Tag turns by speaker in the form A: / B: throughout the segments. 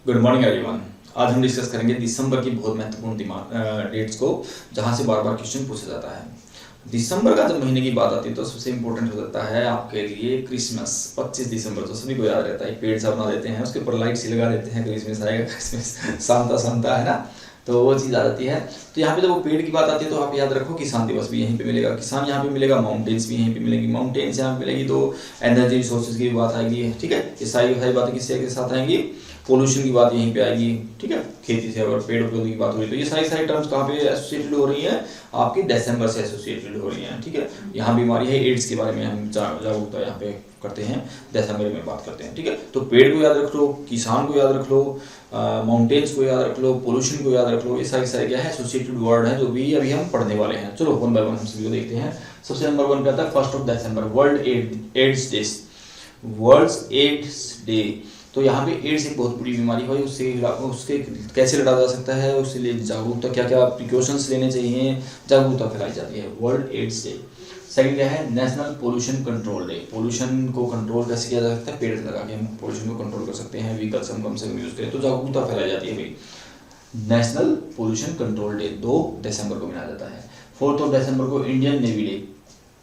A: Good morning everyone. आज हम discuss करेंगे दिसंबर की बहुत महत्वपूर्ण डेट्स को, जहां से बार बार क्वेश्चन पूछा जाता है। दिसंबर का जब महीने की बात आती है तो सबसे इंपॉर्टेंट हो जाता है आपके लिए क्रिसमस। 25 दिसंबर तो सभी को याद रहता है। पेड़ सा बना देते हैं, उसके ऊपर लाइट सी लगा देते हैं, क्रिसमस आएगा, क्रिसमस सांता सांता, है ना। तो वो चीज़ आ जाती है। तो यहाँ पे जब वो पेड़ की बात आती है तो आप याद रखो किसान दिवस भी यहीं पे मिलेगा, किसान यहाँ पे मिलेगा, माउंटेन्स भी यहीं पे मिलेंगी, माउंटेन्स यहाँ पे मिलेगी, तो एनर्जी रिसोर्सेज की बात आएगी, ठीक है। ये सारी बातें किससे के साथ आएंगी, पोल्यूशन की बात यहीं पे आएगी, ठीक है। खेती से अगर पेड़ पौधे की बात हो रही है तो ये सारी टर्म्स कहाँ पे एसोसिएटेड हो रही हैं, आपकी दिसंबर से एसोसिएटेड हो रही हैं, ठीक है। यहाँ बीमारी है एड्स के बारे में हम जागरूकता यहाँ पे करते हैं, दिसंबर में बात करते हैं, ठीक है। तो पेड़ को याद रख लो, किसान को याद रख लो, माउंटेन्स को याद रख लो, पोल्यूशन को याद रख लो। ये सारे क्या है एसोसिएटेड वर्ड है जो भी अभी हम पढ़ने वाले हैं। चलो वन बाय वन हम सभी को देखते हैं। सबसे नंबर 1 पे आता है 1 दिसंबर, World AIDS Day. World AIDS Day, तो यहाँ पे एड्स एक बहुत बड़ी बीमारी है, उसके कैसे लड़ा जा सकता है, उसके लिए जागरूकता क्या क्या प्रिकॉशंस लेने चाहिए, जागरूकता फैलाई जाती है। World AIDS day. सेकंड क्या है, national pollution control day. Pollution को कंट्रोल कैसे किया जा सकता है, पेड़ लगा के हम पोल्यूशन को कंट्रोल कर सकते हैं, व्हीकल्स हम कम से कम यूज करें, तो जागरूकता फैलाई जाती है भाई। नेशनल पोल्यूशन कंट्रोल डे 2 दिसंबर को मनाया जाता है। 4 दिसंबर को इंडियन नेवी डे,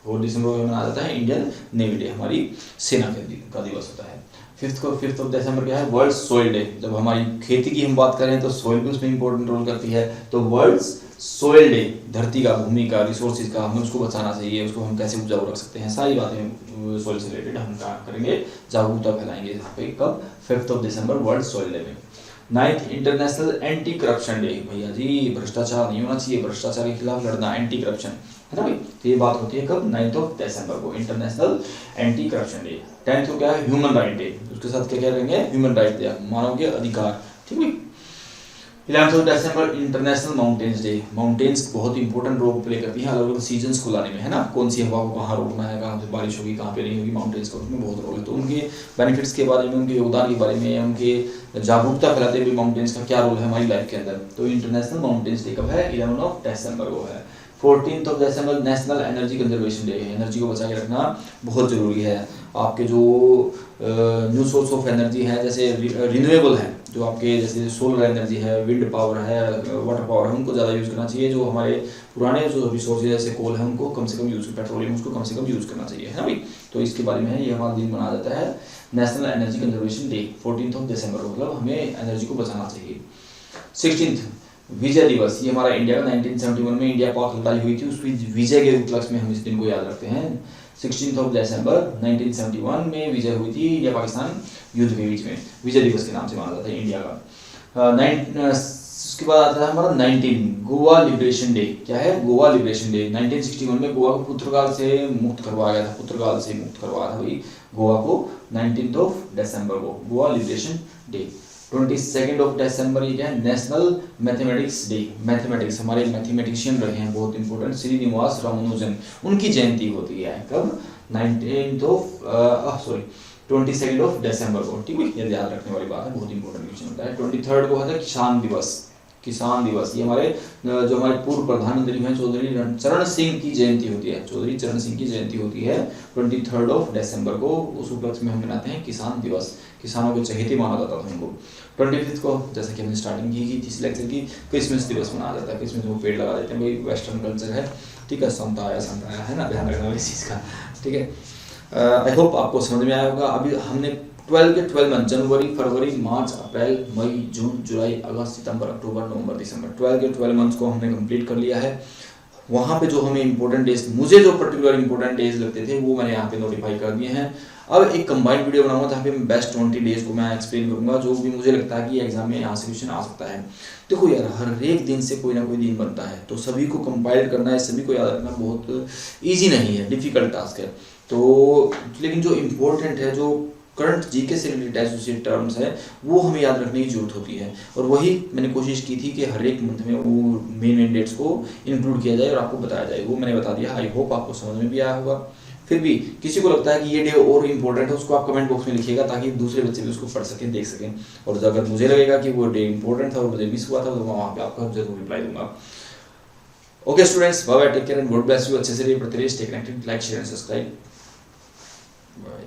A: 4 दिसंबर को मनाया जाता है इंडियन नेवी डे, हमारी सेना का दिवस होता है। 5 दिसंबर क्या है, वर्ल्ड सॉइल डे। जब हमारी खेती की हम बात करें तो सॉइल भी उसमें इंपॉर्टेंट रोल करती है, तो वर्ल्ड सॉइल डे, धरती का, भूमि का, रिसोर्सेज का, हमें उसको बचाना चाहिए, उसको हम कैसे उपजाऊ रख सकते हैं, सारी बातें सॉइल से रिलेटेड हम क्या करेंगे, जागरूकता फैलाएंगे यहाँ पे। कब, 5 दिसंबर वर्ल्ड सॉइल डे में। 9 इंटरनेशनल एंटी करप्शन डे। भैया जी भ्रष्टाचार नहीं होना चाहिए, भ्रष्टाचार के खिलाफ लड़ना, एंटी करप्शन, है ना भाई। तो ये बात होती है कब, 9 दिसंबर को, इंटरनेशनल एंटी करप्शन डे। 10 को क्या है, ह्यूमन राइट डे। उसके साथ क्या क्या रहेंगे, ह्यूमन राइट डे, मानव के अधिकार, ठीक है। 11 दिसंबर इंटरनेशनल माउंटेन्स डे। माउंटेन्स बहुत इंपॉर्टेंट रोल प्ले करती हैं अलग अलग सीजन्स को लाने में, है ना। कौन सी हवा को कहाँ रोकना है, कहाँ पे बारिश होगी, कहाँ पे नहीं होगी, माउंटेन्स का उसमें बहुत रोल है। तो उनके बेनिफिट्स के बारे में, उनके योगदान के बारे में, उनके जागरूकता फैलाते हुए माउंटेन्स का क्या रोल है हमारी लाइफ के अंदर। तो इंटरनेशनल माउंटेन्स डे कब है, 11 दिसंबर को है। 14 दिसंबर National Energy Conservation Day. Energy को बचा के रखना बहुत ज़रूरी है। आपके जो न्यू सोर्स ऑफ एनर्जी है, जैसे रिन्यूएबल है, जो आपके जैसे सोलर एनर्जी है, विंड पावर है, वाटर पावर है, उनको ज़्यादा यूज़ करना चाहिए। जो हमारे पुराने जो रिसोर्सेज जैसे कोल है उनको कम से कम यूज़, पेट्रोलियम उसको कम से कम यूज़ करना चाहिए, है ना भाई। तो इसके बारे में ये हमारा दिन मनाया जाता है नेशनल एनर्जी कंजर्वेशन डे 14 दिसंबर को, मतलब हमें एनर्जी को बचाना चाहिए। 16 विजय दिवस। ये हमारा इंडिया का 1971 में इंडिया पाक लड़ाई हुई थी, उसकी विजय के उपलक्ष्य में हम इस दिन को याद रखते हैं। 16 दिसंबर 1971 में विजय हुई थी इंडिया पाकिस्तान युद्ध के बीच में, विजय दिवस के नाम से माना जाता है इंडिया का। उसके बाद आता है हमारा 19 गोवा लिबरेशन डे। क्या है, गोवा लिबरेशन डे। 1961 में गोवा को पुर्तगाल से मुक्त करवाया गया था, पुर्तगाल से मुक्त करवाया था भाई गोवा को 19 दिसंबर को, गोवा लिबरेशन डे। 22 दिसंबर ये क्या है, नेशनल मैथमेटिक्स डे। मैथमेटिक्स, हमारे मैथमेटिशियन रहे हैं बहुत इंपॉर्टेंट, श्रीनिवास रामानुजन, उनकी जयंती होती है कब, 22 दिसंबर को, ठीक है। ये याद रखने वाली बात है, बहुत इंपॉर्टेंट क्वेश्चन होता है। 23 को होता है किसान दिवस। किसान दिवस ये हमारे जो हमारे पूर्व प्रधानमंत्री हैं चौधरी चरण सिंह की जयंती होती है, चौधरी चरण सिंह की जयंती होती है 23 दिसंबर को। उस उपलक्ष्य में हम मनाते हैं किसान दिवस, किसानों के चहेते माना जाता था उनको। 25 को, जैसा कि हमने स्टार्टिंग की थी इस लेक्चर की, क्रिसमस दिवस मनाया जाता है। क्रिसमस में पेड़ लगा देते हैं भाई, वेस्टर्न कल्चर है, ठीक है। संता आया है ना, ध्यान रखना इस चीज़ का, ठीक है। आई होप आपको समझ में आया होगा। अभी हमने 12 मंथ, जनवरी, फरवरी, मार्च, अप्रैल, मई, जून, जुलाई, अगस्त, सितंबर, अक्टूबर, नवंबर, दिसंबर, 12 मंथ्स को हमने कंप्लीट कर लिया है। वहाँ पे जो हमें इंपॉर्टेंट डेज, मुझे जो पर्टिकुलर इंपॉर्टेंट डेज लगते थे वो मैंने यहाँ पे नोटिफाई कर दिए हैं। अब एक कंबाइंड वीडियो बनाऊंगा जहाँ पे मैं बेस्ट 20 डेज को मैं एक्सप्लेन करूंगा, जो भी मुझे लगता है कि एग्जाम में यहाँ से क्वेश्चन आ सकता है। देखो यार, हर एक दिन से कोई ना कोई दिन बनता है, तो सभी को कंपाइल करना है, सभी को याद रखना बहुत ईजी नहीं है, डिफिकल्ट टास्क है। तो लेकिन जो इम्पोर्टेंट है, जो करंट जीके से रिलेटेड एसोसिएट टर्म्स है, वो हमें याद रखने की जरूरत होती है। और वही मैंने कोशिश की थी कि हर एक मंथ में वो मेन डेट्स को इंक्लूड किया जाए और आपको बताया जाए, वो मैंने बता दिया। आई होप आपको समझ में भी आया होगा। फिर भी किसी को लगता है कि ये डे और इम्पोर्टेंट है, उसको आप कमेंट बॉक्स में लिखिएगा ताकि दूसरे बच्चे भी उसको पढ़ सकें, देख सकें। और अगर मुझे लगेगा कि वो डे इंपॉर्टेंट था और मुझे मिस हुआ था, तो मैं वहाँ पे आपका जरूर रिप्लाई दूंगा। Okay students, bye bye, take care and God bless you. अच्छे से रहिए, पढ़ते रहिए, stay connected, like share and subscribe, bye.